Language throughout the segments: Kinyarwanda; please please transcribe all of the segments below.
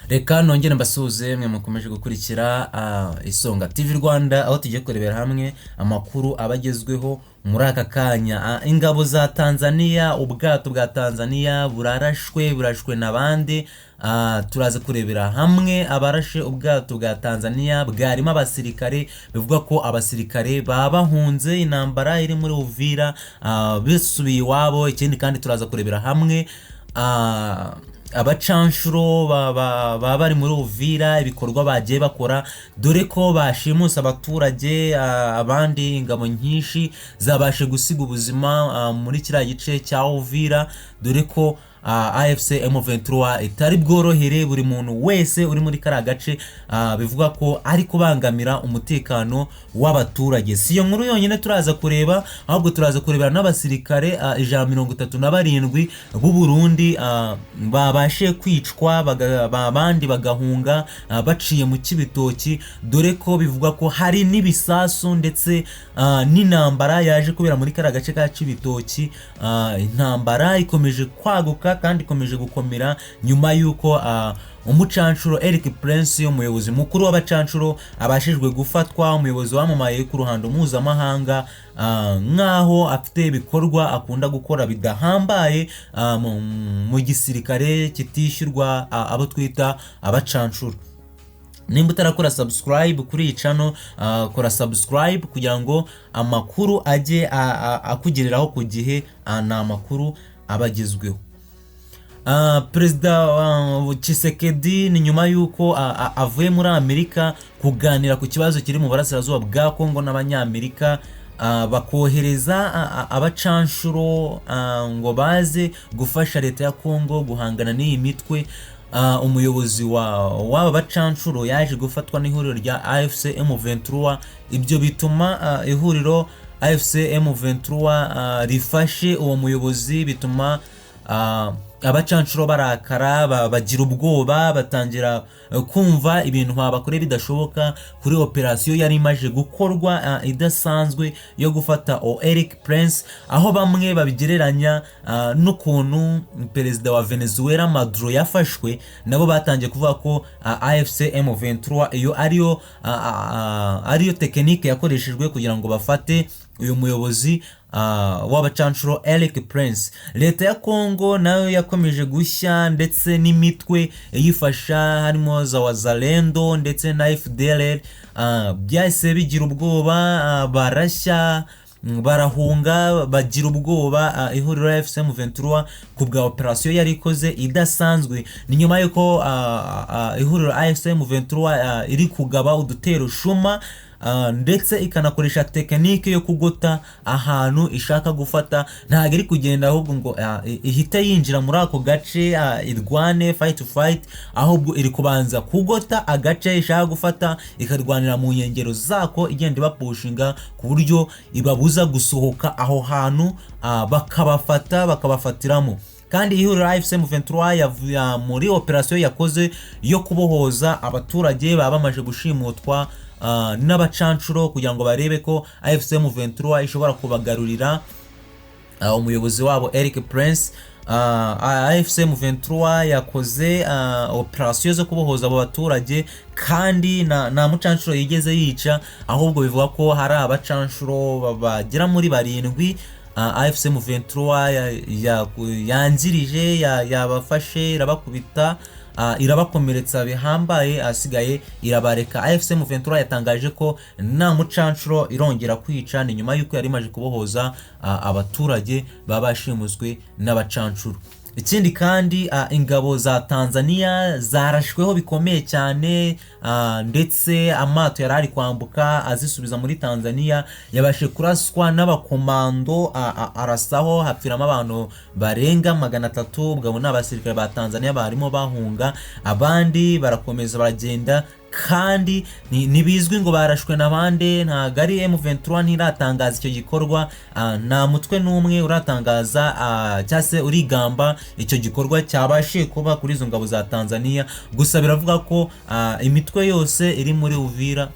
Reka nongere mbasuze mwe mukomeje gukurikira Isonga TV Rwanda aho tugiye kurebera hamwe amakuru abagezweho muri aka kanya. Ingabo za Tanzania, ubwato bwa Tanzania burashwe n'Abandi. Turaza kurebera hamwe abarashe ubwato bwa Tanzania bwarimo abasirikare. Bivuga ko abasirikare babahunze intambara iri muri Uvira bisubiye iwabo. Ikindi kandi turaza kurebera hamwe abacanshuro bari muri Uvira ibikorwa bagiye bakora, dore ko bashimusa abaturage. Abandi ingabo nyinshi zabashe gusiga ubuzima muri kiriya gice cya Uvira, dore ko AFC M23 itari bworohere buri muntu wese uri muri kara gace. Bivuga ko ari kubangamira umutekano w'abaturage. Si yo nkuru yonyine turaza kureba, ahubwo turaza kurebera n'abasirikare 137 b'u Burundi babashe kwicwa, abandi bagahunga baciye mu kibitoki, dore ko bivuga ko hari n'ibisasu ndetse n'intambara yaje kubera muri kara gace ka Kibitoki. Intambara ikomeje kwaguka kandi ikomeje gukomera nyuma yuko umucanshuro Felix Prince, umuyobozi mukuru w'abacanshuro, abashijwe gufatwa. Umuyobozi wamamaye ku ruhando mpuzamahanga nkaho afite ibikorwa akunda gukora bidahambaye mu gisirikare kitishyurwa, abo twita abacanshuro. Nimba utarakora subscribe kuri iyi channel, kora subscribe kugira ngo amakuru ajye akugereraho ku gihe. Na amakuru abagezweho. Perezida Tshisekedi ni nyuma yuko avuye muri Amerika kuganira ku kibazo kiri mu burasirazuba bwa Congo n'abanyamerika, bakohereza abacanshuro ngo baze gufasha leta ya Congo guhangana n'iyi mitwe. Umuyobozi w'aba bacanshuro yaje gufatwa n'ihuriro rya AFC M23. Ibyo bituma ihuriro AFC M23 rifashe uwo muyobozi, bituma abacanshuro barakara, bagira ubwoba, batangira kumva ibintu babakore bidashoboka kuri operation yari imaje gukorwa idasanzwe yo gufata Felix Prince, aho bamwe babigereranya n'ukuntu perezida wa Venezuela Maduro yafashwe. Nabo batangiye kuvuga ko AFC M23 iyo ariyo tekinike yakoreshejwe kugira ngo bafate uyu muyobozi w'abacanshuro Felix Prince. Leta ya Congo nayo yakomeje gushya, ndetse n'imitwe yifasha harimo za Wazalendo ndetse na FDLR byahise bigira ubwoba, barashya, barahunga, bagira ubwoba. Ihuriro ya AFC M23 ku bwa operation yari ikoze idasanzwe. Ni nyuma yuko ihuriro AFC M23 iri kugaba udutero shuma, ndetse ikanakoresha tekinike yo kugota ahantu ishaka gufata. Ntabwo iri kugenda ahubwo ngo ihita yinjira muri ako gace irwane fight to fight, ahubwo iri kubanza kugota agace ishaka gufata, ikarwanira mu nkengero zako, igenda ibapushinga ku buryo ibabuza gusohoka aho hantu, bakabafatiramo. Kandi ihuriro AFC M23 yavuye muri operation yakoze yo kubohoza abaturage bamaje gushimutwa n'abacanshuro, kugira ngo barebe ko AFC M23 ishobora kubagarurira umuyobozi wabo Felix Prince. AFC M23 yakoze operation zo kubohoza abo baturage, kandi na mucanshuro yigeze yica, ahubwo bivuga ko hari abacanshuro bagera muri 7 AFC M23 yanzirije, yabafashe, irabakubita, irabakomeretsa bihambaye, asigaye irabareka. AFC M23 yatangaje ko nta mucanshuro irongera kwica, ni nyuma yuko yari imaje kubohoza abaturage babashimuswe n'abacanshuro. Ikindi kandi ingabo za Tanzania zarashweho bikomeye cyane, ndetse amato yari ari kwambuka azisubiza muri Tanzania yabashe kuraswa n'abakomando, arasaho hapfiramo abantu barenga 300. Ubwo n'abasirikare ba Tanzania barimo bahunga, abandi barakomeza baragenda, kandi nibizwi ngo barashwe n'Abandi. Ntago ari M23 ntiratangaza icyo gikorwa, nta mutwe n'umwe uratangaza cyase urigamba icyo gikorwa cyabashe kuba kuri izo ngabo za Tanzania. Gusa biravuga ko imitwe yose iri muri Uvira,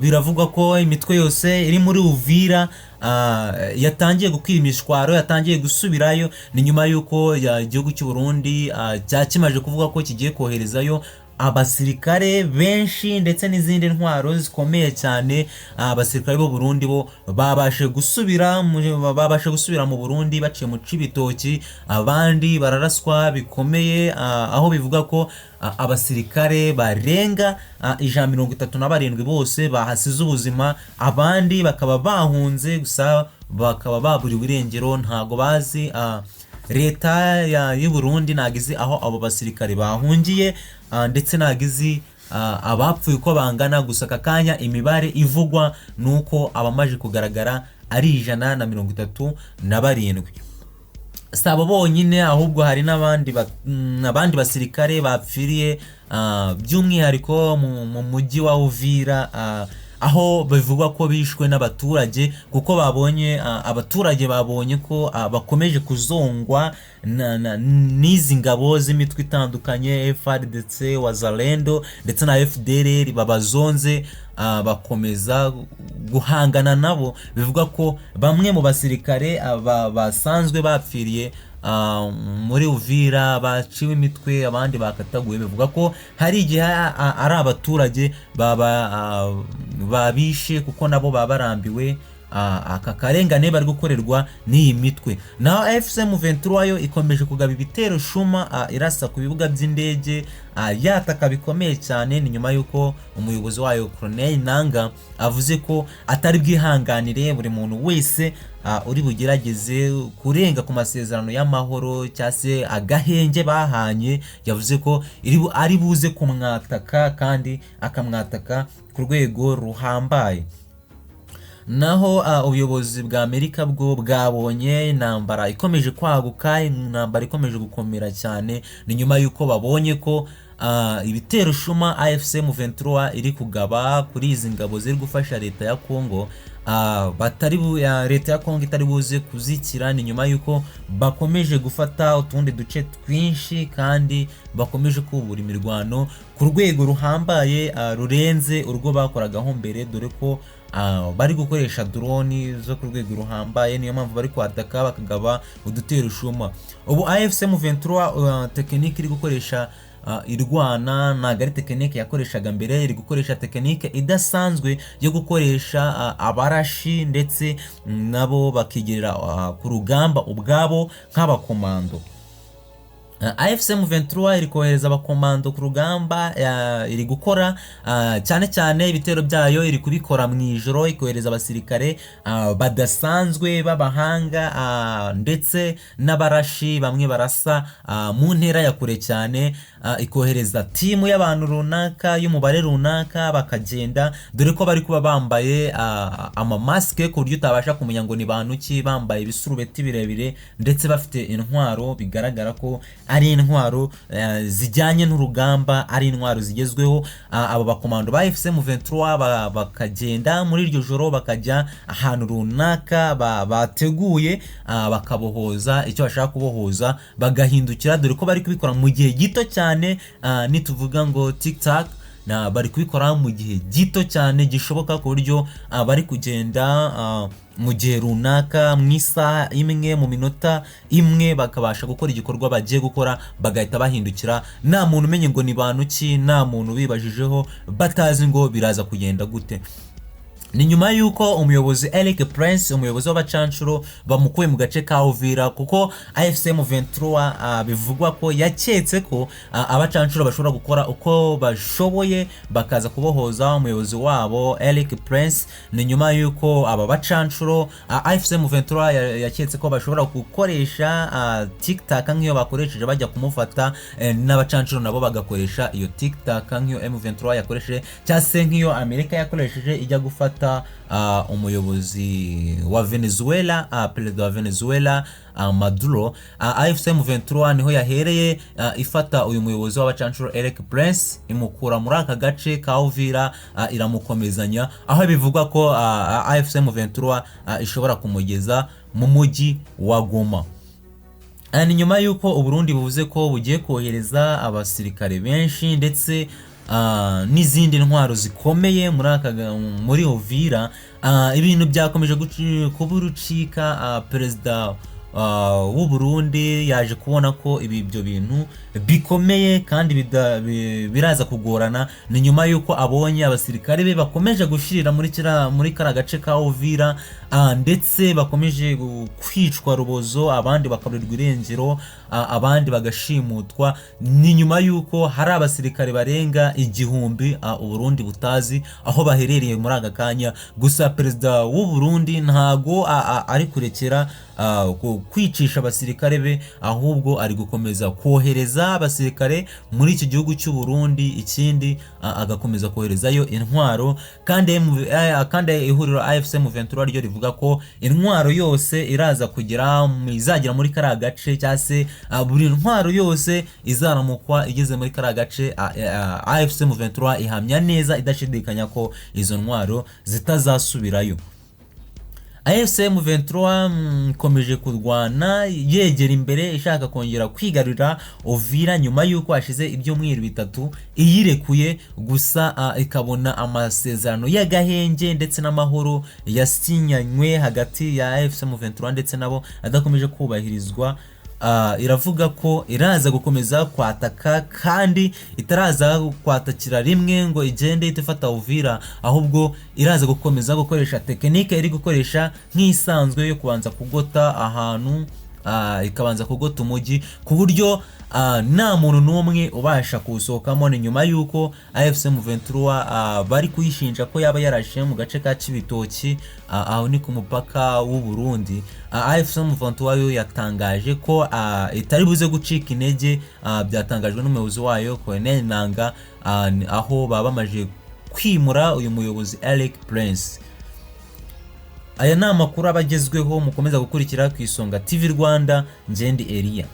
biravugwa ko imitwe yose iri muri Uvira yatangiye gukwira imishwaro, yatangiye gusubirayo. Ni nyuma y'uko igihugu cy'u Burundi cyakimaje kuvuga ko kigiye koherezayo abasirikare benshi ndetse n'izindi ntwaro zikomeye cyane. Abasirikare b'u Burundi bo babashe gusubira mu Burundi baciye mu Cibitoki, abandi bararaswa bikomeye, aho bivuga ko abasirikare barenga 137 bose bahasize ubuzima, abandi bakaba bahunze, gusa bakaba baburiwe irengero. Ntago bazi leta y'u Burundi nagize aho abo basirikare bahungiye, ndetse nagize abapfuye uko bangana. Gusa kakanya imibare ivugwa nuko abamaje kugaragara ari 137. Sabo bonyine, ahubwo hari n'abandi basirikare bapfiriye, by'umwihariko mu mujyi wa Uvira, aho bivugwa ko bishwe n'abaturage, kuko abaturage babonye ko bakomeje kuzongwa n'izi ngabo z'imitwe itandukanye, FARDC, Wazalendo ndetse na FDLR, babazonze bakomeza guhangana nabo. Bivuga ko bamwe mu basirikare basanzwe bapfiriye muri Uvira baciwe imitwe, abandi bakataguye. Bivuga ko hari igihe ari abaturage babishe, kuko nabo babarambiwe aka karengane bari gukorerwa n'iyi mitwe. Naho AFC M23 yo ikomeje kugaba ibitero shuma, irasa ku bibuga by'indege, yataka bikomeye cyane. Ni nyuma y'uko umuyobozi wayo Corneille Nangaa avuze ko atari bwihanganire buri muntu wese uri bugerageze kurenga ku masezerano y'amahoro cyase agahenge bahanye. Yavuze ko ari buze kumwataka, kandi akamwataka ku rwego ruhambaye. Naho ubuyobozi bwa Amerika bwo bwabonye intambara ikomeje kwaguka, intambara ikomeje gukomera cyane. Ni nyuma y'uko babonye ko ibitero shuma AFC M23 iri kugaba kuri izi ngabo ziri gufasha leta ya Congo, leta ya Congo itari buze kuzikira. Ni nyuma y'uko bakomeje gufata utundi duce twinshi, kandi bakomeje kubura imirwano ku rwego ruhambaye, rurenze urwo bakoragaho mbere, dore ko bari gukoresha drone zo ku rwego ruhambaye. Niyo mpamvu bari kwataka bakagaba udutero shuma. Ubu AFC M23 tekinike iri gukoresha irwana ntago ari tekinike yakoreshaga mbere, iri gukoresha tekinike idasanzwe yo gukoresha abarashi, ndetse nabo bakigerera ku rugamba ubwabo nk'abakomando. AFC M23 iri kohereza abakomando ku rugamba, iri gukora cyane cyane ibitero byayo iri kubikora mu ijoro, ikohereza abasirikare badasanzwe b'abahanga, ndetse n'abarashi bamwe barasa mu ntera ya kure cyane. Ikohereza timu y'abantu runaka y'umubare runaka bakagenda, dore ko bari kuba bambaye amamaske ku buryo utabasha kumenya ngo ni bantu ki, bambaye ibisurubeti birebire ndetse bafite intwaro. Bigaragara ko ari intwaro zijyanye n'urugamba, ari intwaro zigezweho. Abo bakomando ba AFC M23 bakagenda muri iryo joro, bakajya ahantu runaka bateguye, bakabohoza icyo bashaka kubohoza, bagahindukira, dore ko bari kubikora mu gihe gito cyane. Nituvuga ngo TikTok, bari kubikora mu gihe gito cyane gishoboka, ku buryo bari kugenda mu gihe runaka, mu isaha imwe, mu minota imwe, bakabasha gukora igikorwa bagiye gukora, bagahita bahindukira, nta muntu umenye ngo ni bantu ki, nta muntu bibajijeho, batazi ngo biraza kugenda gute. Ni nyuma y'uko umuyobozi Felix Prince, umuyobozi w'abacanshuro, bamukuye mu gace ka Uvira, kuko AFC M23 bivugwa ko yaketse ko abacanshuro bashobora gukora uko bashoboye bakaza kubohoza umuyobozi wabo Felix Prince. Ni nyuma y'uko aba bacanshuro AFC M23 yaketse ko bashobora gukoresha TikTok nk'iyo bakoresheje bajya kumufata, n'abacanshuro nabo bagakoresha iyo TikTok nk'iyo M23 yakoresheje, cyase nk'iyo Amerika yakoresheje ijya gufata umuyobozi wa Venezuela, perezida wa Venezuela Maduro. AFC M23 niho yahereye ifata uyu muyobozi w'abacanshuro Felix Prince, imukura muri aka gace ka Uvira, iramukomezanya, aho bivugwa ko AFC M23 ishobora kumugeza mu mujyi wa Goma. ni nyuma yuko Uburundi buvuze ko bugiye kohereza abasirikare benshi ndetse n'izindi ntwaro zikomeye muri Uvira. Ibintu byakomeje kuba urucika. Perezida w'u Burundi yaje kubona ko ibyo bintu bikomeye kandi biraza kugorana. Ni nyuma yuko abonye abasirikare be bakomeje gushirira muri kara gace ka Uvira, ndetse bakomeje kwicwa rubozo, abandi bakaburirwa irengero, abandi bagashimutwa. Ni nyuma yuko hari abasirikare barenga 1000 u Burundi butazi aho baherereye muri aka kanya. Gusa perezida w'u Burundi ntago ari kurekera kwicisha abasirikare be, ahubwo ari gukomeza kohereza abasirikare muri iki gihugu cy'u Burundi, ikindi agakomeza koherezayo intwaro. Kandi ihuriro AFC M23 ryo rivuga ko intwaro yose izagera muri kara gace, cyase buri ntwaro yose izaramukwa igeze muri kara gace. AFC M23 ihamya neza idashidikanya ko izo ntwaro zitazasubirayo. AFC M23 ikomeje kurwana yegera imbere, ishaka kongera kwigarurira Uvira nyuma yuko hashize ibyumweru 3 iyirekuye. Gusa ikabona amasezerano y'agahenge ndetse n'amahoro yasinyanywe hagati ya AFC M23 ndetse nabo adakomeje kubahirizwa. Iravuga ko iraza gukomeza kwataka kandi itaraza kwatakira rimwe ngo igende itafata Uvira, ahubwo iraza gukomeza gukoresha tekinike iri gukoresha nk'isanzwe yo kubanza kugota ahantu, ikabanza kugota umujyi ku buryo nta muntu n'umwe ubasha kusohokamo. Ni nyuma yuko AFC M23 bari kuyishinja ko yaba yarashe mu gace ka Cibitoki, aho ni ku mupaka w'u Burundi. AFC M23 yo yatangaje ko itari buze gucika intege. Byatangajwe n'umuyobozi wayo Corneille Nangaa, aho bamaje kwimura uyu muyobozi Eric Prince. Aya ni amakuru abagezweho mukomeza gukurikira ku Isonga TV Rwanda. Ngendi Elia.